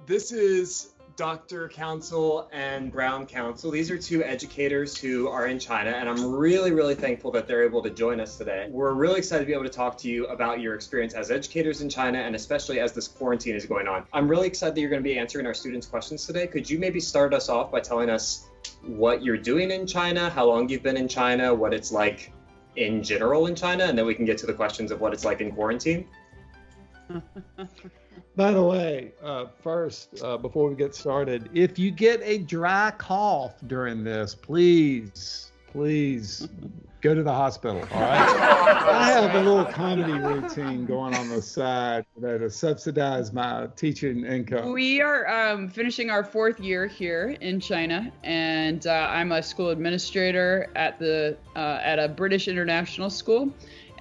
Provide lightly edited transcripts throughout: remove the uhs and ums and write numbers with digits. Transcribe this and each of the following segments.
This is Dr. Councill and Brown Councill. These are two educators who are in China, and I'm really, really thankful that they're able to join us today. We're really excited to be able to talk to you about your experience as educators in China, and especially as this quarantine is going on. I'm really excited that you're going to be answering our students' questions today. Could you maybe start us off by telling us what you're doing in China, how long you've been in China, what it's like in general in China, and then we can get to the questions of what it's like in quarantine? By the way, first, before we get started, if you get a dry cough during this, please go to the hospital, all right? I have a little comedy routine going on the side to subsidize my teaching income. We are finishing our 4th year here in China, and I'm a school administrator at a British international school.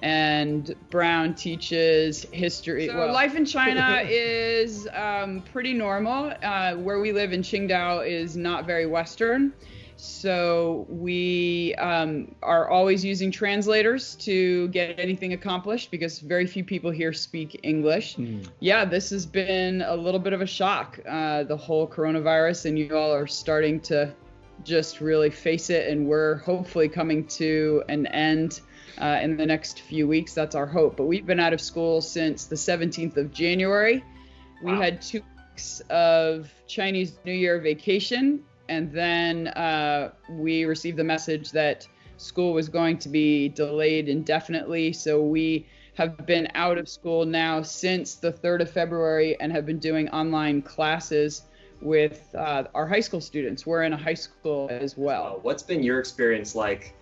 And Brown teaches history. So life in China is pretty normal. Where we live in Qingdao is not very Western. So we are always using translators to get anything accomplished because very few people here speak English. Yeah, this has been a little bit of a shock, the whole coronavirus, and you all are starting to just really face it, and we're hopefully coming to an end in the next few weeks. That's our hope. But we've been out of school since the 17th of January. Wow. We had 2 weeks of Chinese New Year vacation, and then we received the message that school was going to be delayed indefinitely. So we have been out of school now since the 3rd of February and have been doing online classes with our high school students. We're in a high school as well. What's been your experience like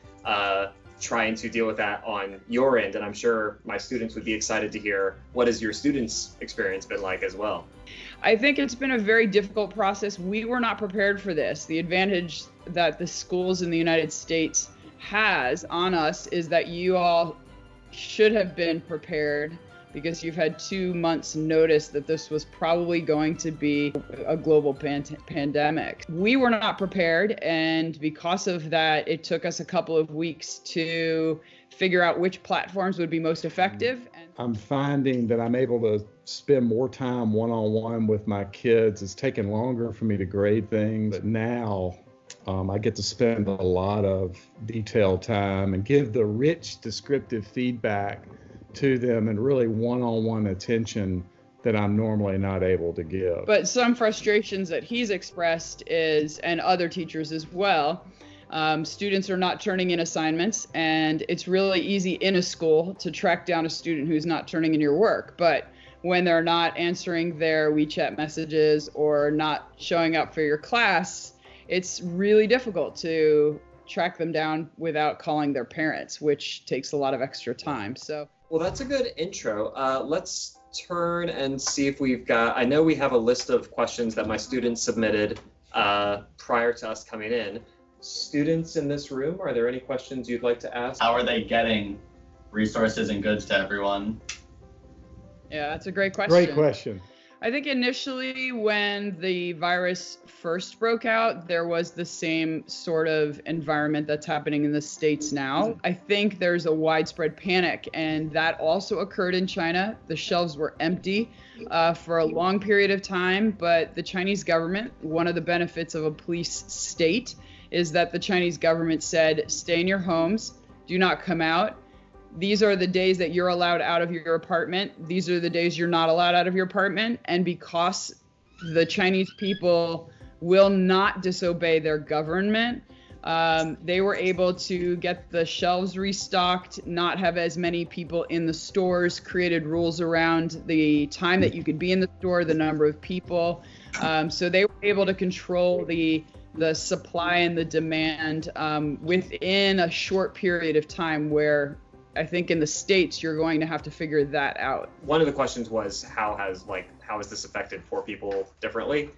trying to deal with that on your end? And I'm sure my students would be excited to hear, what has your students' experience been like as well? I think it's been a very difficult process. We were not prepared for this. The advantage that the schools in the United States has on us is that you all should have been prepared, because you've had 2 months notice that this was probably going to be a global pandemic. We were not prepared, and because of that, it took us a couple of weeks to figure out which platforms would be most effective. I'm finding that I'm able to spend more time one-on-one with my kids. It's taken longer for me to grade things, but now I get to spend a lot of detailed time and give the rich descriptive feedback to them and really one-on-one attention that I'm normally not able to give. But some frustrations that he's expressed is, and other teachers as well, students are not turning in assignments, and it's really easy in a school to track down a student who's not turning in your work. But when they're not answering their WeChat messages or not showing up for your class, it's really difficult to track them down without calling their parents, which takes a lot of extra time. Well, that's a good intro. Let's turn and see if we've got, I know we have a list of questions that my students submitted prior to us coming in. Students in this room, are there any questions you'd like to ask? How are they getting resources and goods to everyone? Yeah, that's a great question. Great question. I think initially when the virus first broke out, there was the same sort of environment that's happening in the States now. I think there's a widespread panic, and that also occurred in China. The shelves were empty for a long period of time, but the Chinese government, one of the benefits of a police state is that the Chinese government said, stay in your homes, do not come out. These are the days that you're allowed out of your apartment. These are the days you're not allowed out of your apartment. And because the Chinese people will not disobey their government, they were able to get the shelves restocked, not have as many people in the stores, created rules around the time that you could be in the store, the number of people. So they were able to control the supply and the demand within a short period of time, where I think in the States, you're going to have to figure that out. One of the questions was, how has this affected poor people differently?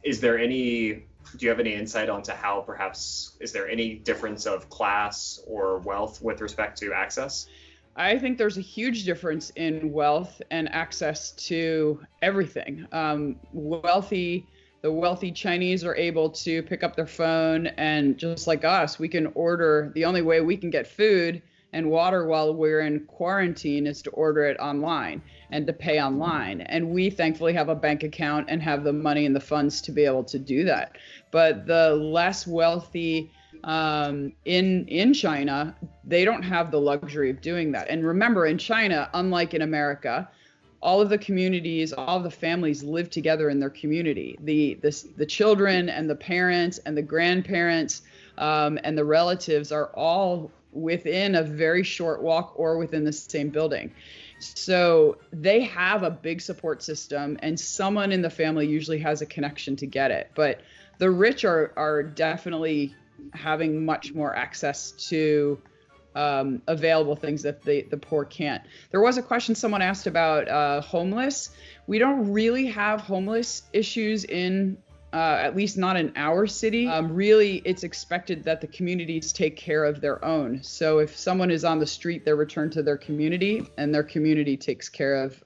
Do you have any insight onto how perhaps, is there any difference of class or wealth with respect to access? I think there's a huge difference in wealth and access to everything. The wealthy Chinese are able to pick up their phone, and just like us, we can order. The only way we can get food and water while we're in quarantine is to order it online. and to pay online. And we thankfully have a bank account and have the money and the funds to be able to do that. But the less wealthy in China, they don't have the luxury of doing that. And remember, in China, unlike in America, all of the communities, all of the families live together in their community. The children and the parents and the grandparents and the relatives are all within a very short walk or within the same building. So they have a big support system, and someone in the family usually has a connection to get it. But the rich are definitely having much more access to available things that the poor can't. There was a question someone asked about homeless. We don't really have homeless issues in, at least not in our city. Really, it's expected that the communities take care of their own. So if someone is on the street, they're returned to their community, and their community takes care of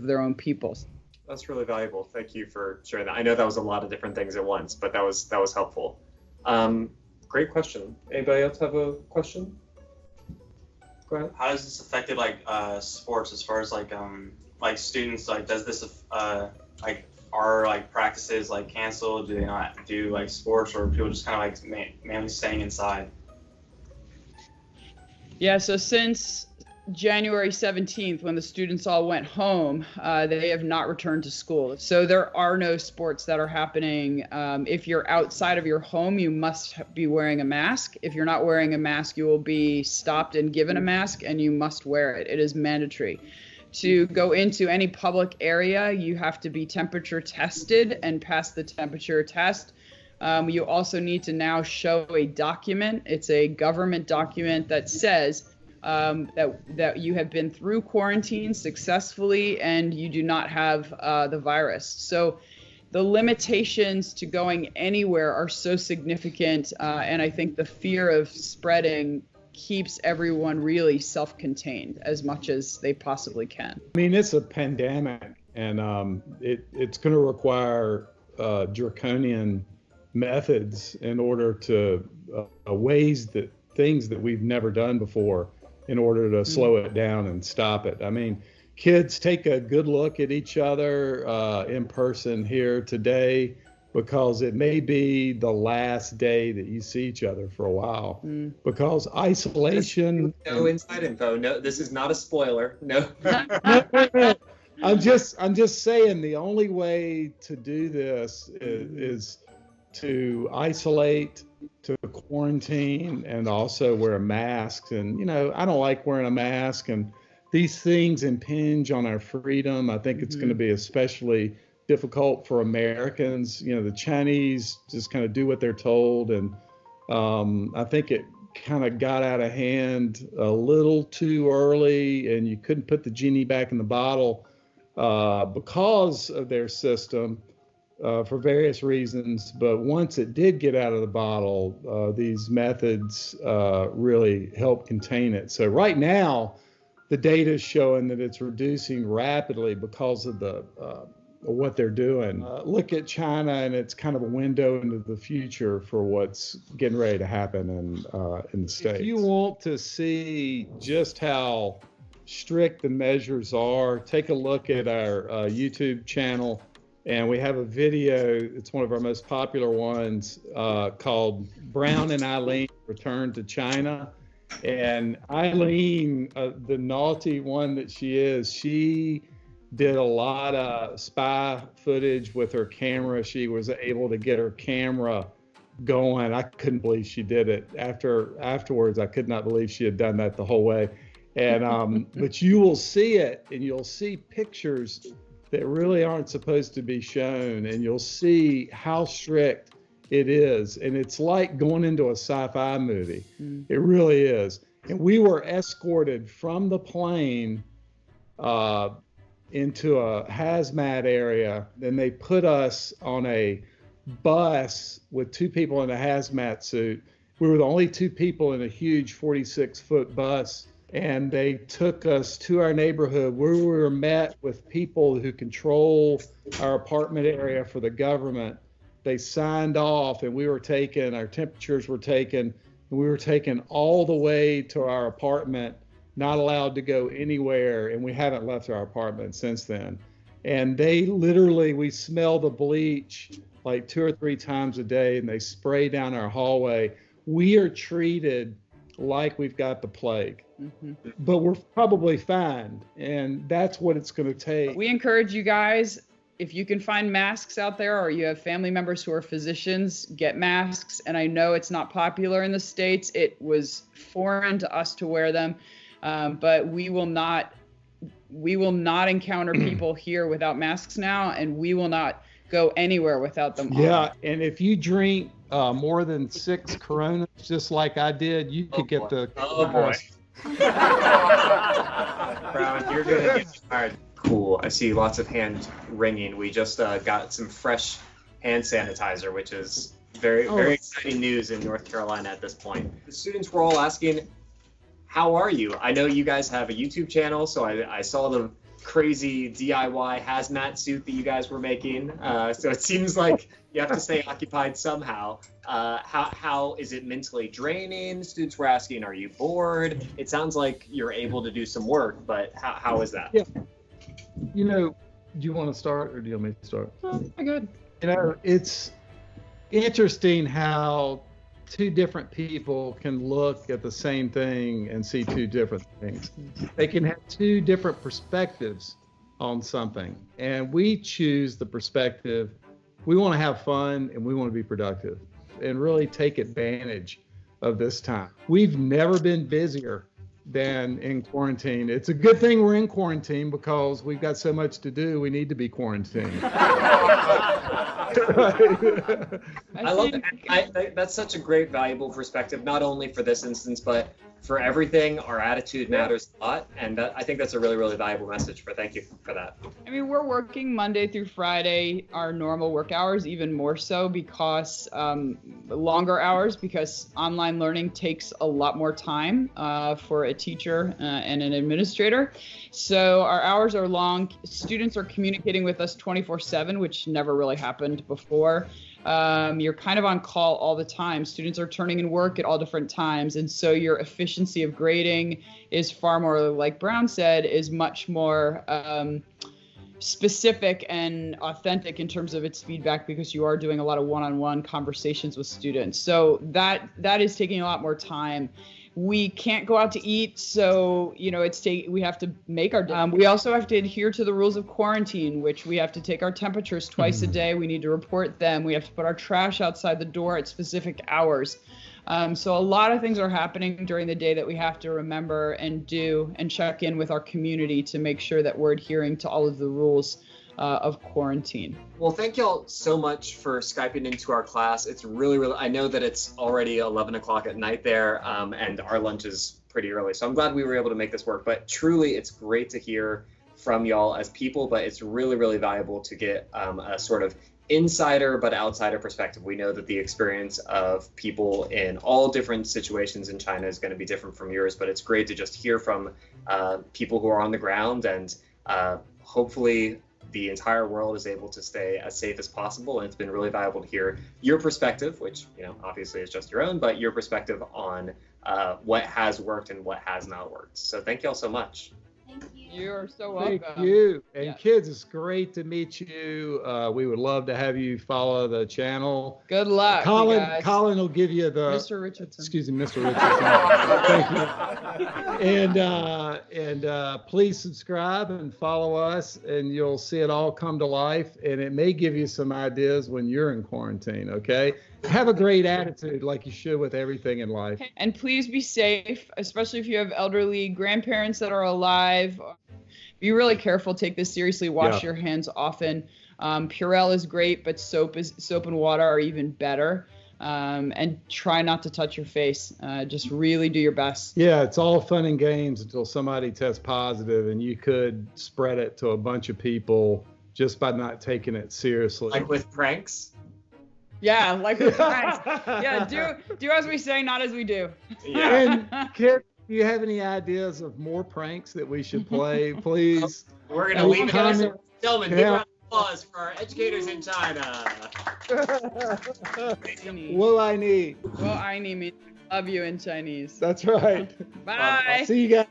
their own people. That's really valuable. Thank you for sharing that. I know that was a lot of different things at once, but that was helpful. Great question. Anybody else have a question? Go ahead. How does this affect sports as far as like students? Like, does this are practices canceled? Do they not do sports, or are people just kind of mainly staying inside? Yeah. So since January 17th, when the students all went home, they have not returned to school. So there are no sports that are happening. If you're outside of your home, you must be wearing a mask. If you're not wearing a mask, you will be stopped and given a mask, and you must wear it. It is mandatory. To go into any public area, you have to be temperature tested and pass the temperature test. You also need to now show a document. It's a government document that says that you have been through quarantine successfully and you do not have the virus. So the limitations to going anywhere are so significant, and I think the fear of spreading keeps everyone really self-contained as much as they possibly can. I mean, it's a pandemic, and it's going to require draconian methods in order to things that we've never done before in order to slow it down and stop it. I mean, kids, take a good look at each other in person here today, because it may be the last day that you see each other for a while. Because isolation. No inside info. No, this is not a spoiler. No. No. I'm just saying the only way to do this is to isolate, to quarantine, and also wear a mask. And, I don't like wearing a mask, and these things impinge on our freedom. I think it's going to be especially difficult for Americans. The Chinese just kind of do what they're told. And I think it kind of got out of hand a little too early, and you couldn't put the genie back in the bottle because of their system. For various reasons, but once it did get out of the bottle, these methods really help contain it. So right now, the data is showing that it's reducing rapidly because of what they're doing. Look at China, and it's kind of a window into the future for what's getting ready to happen in the States. If you want to see just how strict the measures are, take a look at our YouTube channel. And we have a video, it's one of our most popular ones, called Brown and Eileen Return to China. And Eileen, the naughty one that she did a lot of spy footage with her camera. She was able to get her camera going. I couldn't believe she did it. Afterwards, I could not believe she had done that the whole way. And but you will see it, and you'll see pictures that really aren't supposed to be shown, and you'll see how strict it is. And it's like going into a sci-fi movie. It really is. And we were escorted from the plane into a hazmat area. Then they put us on a bus with two people in a hazmat suit. We were the only two people in a huge 46-foot bus. And they took us to our neighborhood where we were met with people who control our apartment area for the government. They signed off, and our temperatures were taken, and we were taken all the way to our apartment. not allowed to go anywhere, and we haven't left our apartment since then. And we smell the bleach like 2 or 3 times a day, and they spray down our hallway. We are treated like we've got the plague, but we're probably fine, and that's what it's going to take. We encourage you guys, if you can find masks out there, or you have family members who are physicians, get masks. And I know it's not popular in the States. It was foreign to us to wear them, but we will not encounter people here without masks now, and we will not go anywhere without them on. Yeah, and if you drink more than 6 Coronas, just like I did, you could get the. Oh boy. Brown, you're gonna get tired. Cool. I see lots of hand wringing. We just got some fresh hand sanitizer, which is very exciting news in North Carolina at this point. The students were all asking, how are you? I know you guys have a YouTube channel, so I saw the crazy DIY hazmat suit that you guys were making. So it seems like you have to stay occupied somehow. How is it mentally draining? Students were asking, are you bored? It sounds like you're able to do some work, but how is that? Yeah. You know, do you want to start, or do you want me to start? Good. You know, it's interesting how 2 different people can look at the same thing and see 2 different things. They can have 2 different perspectives on something, and we choose the perspective. We want to have fun, and we want to be productive and really take advantage of this time. We've never been busier than in quarantine. It's a good thing we're in quarantine, because we've got so much to do. We need to be quarantined. I love that. That's such a great, valuable perspective, not only for this instance, but for everything. Our attitude matters a lot, and I think that's a really, really valuable message. Thank you for that. I mean, we're working Monday through Friday, our normal work hours, even more so because longer hours, because online learning takes a lot more time for a teacher and an administrator. So our hours are long. Students are communicating with us 24/7, which never really happened before. You're kind of on call all the time. Students are turning in work at all different times. And so your efficiency of grading is far more, like Brown said, is much more specific and authentic in terms of its feedback, because you are doing a lot of one-on-one conversations with students. So that is taking a lot more time. We can't go out to eat, so we have to make our. We also have to adhere to the rules of quarantine, which we have to take our temperatures twice a day. We need to report them. We have to put our trash outside the door at specific hours. So a lot of things are happening during the day that we have to remember and do, and check in with our community to make sure that we're adhering to all of the rules of quarantine. Well, thank y'all so much for Skyping into our class. It's really, really, I know that it's already 11 o'clock at night there, and our lunch is pretty early. So I'm glad we were able to make this work. But truly, it's great to hear from y'all as people, but it's really, really valuable to get a sort of insider but outsider perspective. We know that the experience of people in all different situations in China is going to be different from yours, but it's great to just hear from people who are on the ground, and hopefully the entire world is able to stay as safe as possible. And it's been really valuable to hear your perspective, which, obviously is just your own, but your perspective on what has worked and what has not worked. So thank y'all so much. Thank you. You're so welcome. Thank you. And kids, it's great to meet you. We would love to have you follow the channel. Good luck, guys. Colin will give you the Mr. Richardson. Excuse me, Mr. Richardson. Thank you. And please subscribe and follow us, and you'll see it all come to life. And it may give you some ideas when you're in quarantine. Okay. Have a great attitude, like you should with everything in life. And please be safe, especially if you have elderly grandparents that are alive. Be really careful. Take this seriously. Wash your hands often. Purell is great, but soap and water are even better. And try not to touch your face. Just really do your best. Yeah, it's all fun and games until somebody tests positive, and you could spread it to a bunch of people just by not taking it seriously. Like with pranks? Yeah, like with pranks. Yeah, do as we say, not as we do. Yeah. And kids, do you have any ideas of more pranks that we should play? Please. We're going to leave it. Gentlemen, Applause for our educators in China. Will I need? Well, I need me. Love you in Chinese. That's right. Bye. See you guys.